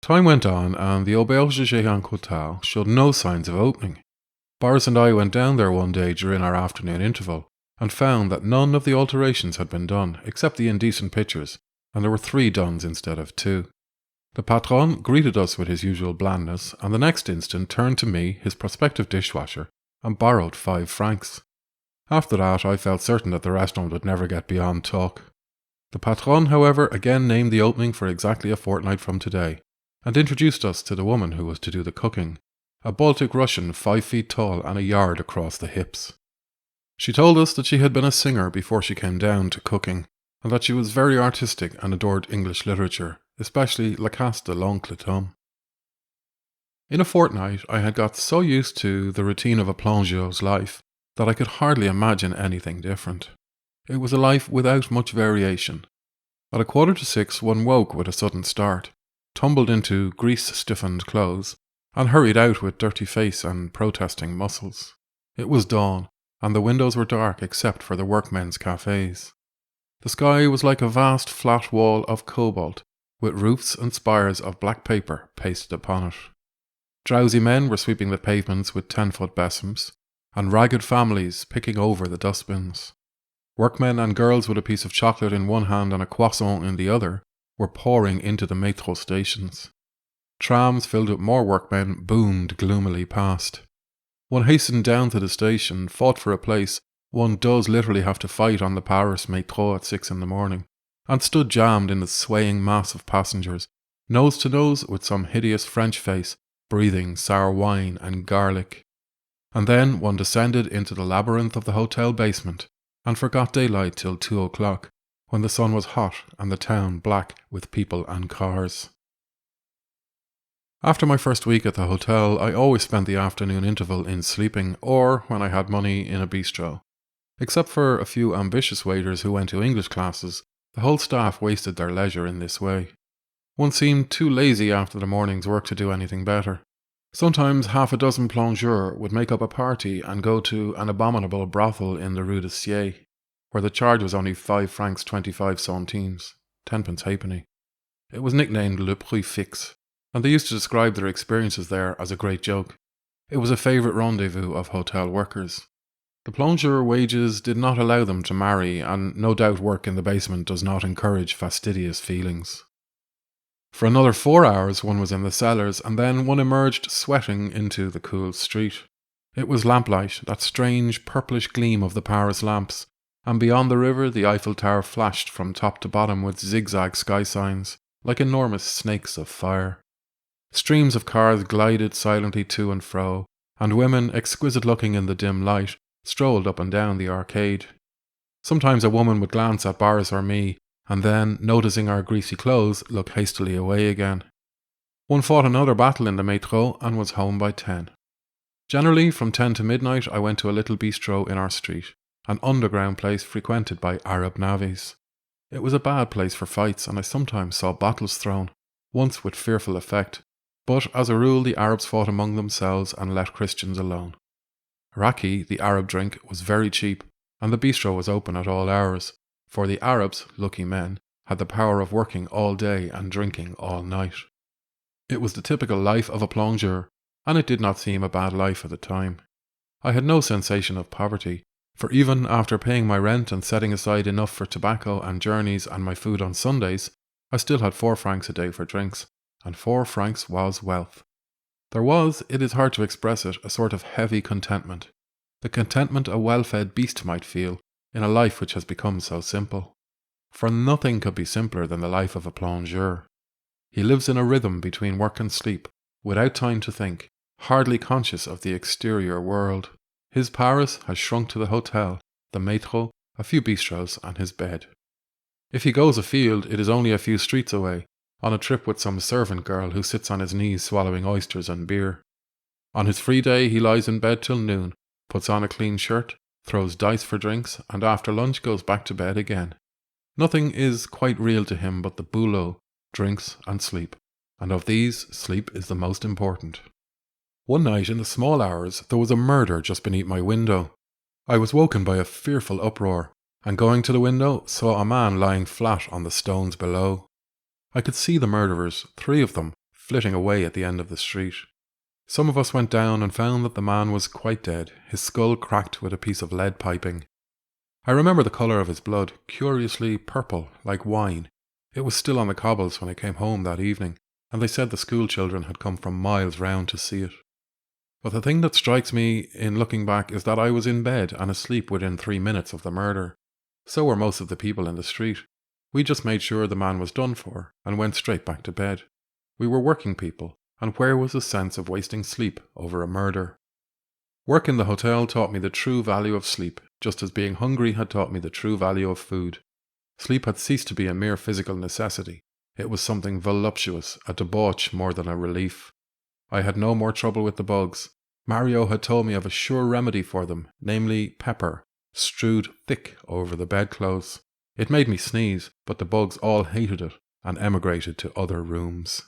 Time went on, and the Auberge de Géant Hotel showed no signs of opening. Boris and I went down there one day during our afternoon interval, and found that none of the alterations had been done, except the indecent pictures, and there were 3 duns instead of 2. The patron greeted us with his usual blandness, and the next instant turned to me, his prospective dishwasher, and borrowed 5 francs. After that, I felt certain that the restaurant would never get beyond talk. The patron, however, again named the opening for exactly a fortnight from today, and introduced us to the woman who was to do the cooking, a Baltic Russian 5 feet tall and a yard across the hips. She told us that she had been a singer before she came down to cooking, and that she was very artistic and adored English literature, especially La Casse de l'Oncle Tom. In a fortnight, I had got so used to the routine of a plongeur's life that I could hardly imagine anything different. It was a life without much variation. At 5:45 one woke with a sudden start, tumbled into grease-stiffened clothes, and hurried out with dirty face and protesting muscles. It was dawn, and the windows were dark except for the workmen's cafes. The sky was like a vast flat wall of cobalt, with roofs and spires of black paper pasted upon it. Drowsy men were sweeping the pavements with 10-foot besoms, and ragged families picking over the dustbins. Workmen and girls with a piece of chocolate in one hand and a croissant in the other were pouring into the metro stations. Trams filled with more workmen boomed gloomily past. One hastened down to the station, fought for a place one does literally have to fight on the Paris metro at 6 in the morning, and stood jammed in the swaying mass of passengers, nose to nose with some hideous French face, breathing sour wine and garlic. And then one descended into the labyrinth of the hotel basement, and forgot daylight till 2 o'clock, when the sun was hot and the town black with people and cars. After my first week at the hotel, I always spent the afternoon interval in sleeping, or, when I had money, in a bistro. Except for a few ambitious waiters who went to English classes, the whole staff wasted their leisure in this way. One seemed too lazy after the morning's work to do anything better. Sometimes 6 plongeurs would make up a party and go to an abominable brothel in the Rue de Siey, where the charge was only 5 francs 25 centimes, 10 halfpenny. It was nicknamed Le Prix Fixe, and they used to describe their experiences there as a great joke. It was a favourite rendezvous of hotel workers. The plongeur wages did not allow them to marry, and no doubt work in the basement does not encourage fastidious feelings. For another 4 hours one was in the cellars, and then one emerged sweating into the cool street. It was lamplight, that strange purplish gleam of the Paris lamps, and beyond the river the Eiffel Tower flashed from top to bottom with zigzag sky signs, like enormous snakes of fire. Streams of cars glided silently to and fro, and women, exquisite looking in the dim light, strolled up and down the arcade. Sometimes a woman would glance at Boris or me, and then, noticing our greasy clothes, look hastily away again. One fought another battle in the metro and was home by 10. Generally, from 10 to midnight, I went to a little bistro in our street, an underground place frequented by Arab navvies. It was a bad place for fights, and I sometimes saw bottles thrown, once with fearful effect, but as a rule the Arabs fought among themselves and let Christians alone. Raki, the Arab drink, was very cheap, and the bistro was open at all hours, for the Arabs, lucky men, had the power of working all day and drinking all night. It was the typical life of a plongeur, and it did not seem a bad life at the time. I had no sensation of poverty, for even after paying my rent and setting aside enough for tobacco and journeys and my food on Sundays, I still had 4 francs a day for drinks, and 4 francs was wealth. There was, it is hard to express it, a sort of heavy contentment, the contentment a well-fed beast might feel in a life which has become so simple. For nothing could be simpler than the life of a plongeur. He lives in a rhythm between work and sleep, without time to think, hardly conscious of the exterior world. His Paris has shrunk to the hotel, the metro, a few bistros, and his bed. If he goes afield, it is only a few streets away, on a trip with some servant girl who sits on his knees swallowing oysters and beer. On his free day he lies in bed till noon, puts on a clean shirt, throws dice for drinks, and after lunch goes back to bed again. Nothing is quite real to him but the boulot, drinks and sleep, and of these, sleep is the most important. One night in the small hours there was a murder just beneath my window. I was woken by a fearful uproar, and going to the window saw a man lying flat on the stones below. I could see the murderers, 3 of them, flitting away at the end of the street. Some of us went down and found that the man was quite dead, his skull cracked with a piece of lead piping. I remember the colour of his blood, curiously purple, like wine. It was still on the cobbles when I came home that evening, and they said the school children had come from miles round to see it. But the thing that strikes me in looking back is that I was in bed and asleep within 3 minutes of the murder. So were most of the people in the street. We just made sure the man was done for and went straight back to bed. We were working people, and where was the sense of wasting sleep over a murder? Work in the hotel taught me the true value of sleep, just as being hungry had taught me the true value of food. Sleep had ceased to be a mere physical necessity. It was something voluptuous, a debauch more than a relief. I had no more trouble with the bugs. Mario had told me of a sure remedy for them, namely pepper, strewed thick over the bedclothes. It made me sneeze, but the bugs all hated it and emigrated to other rooms.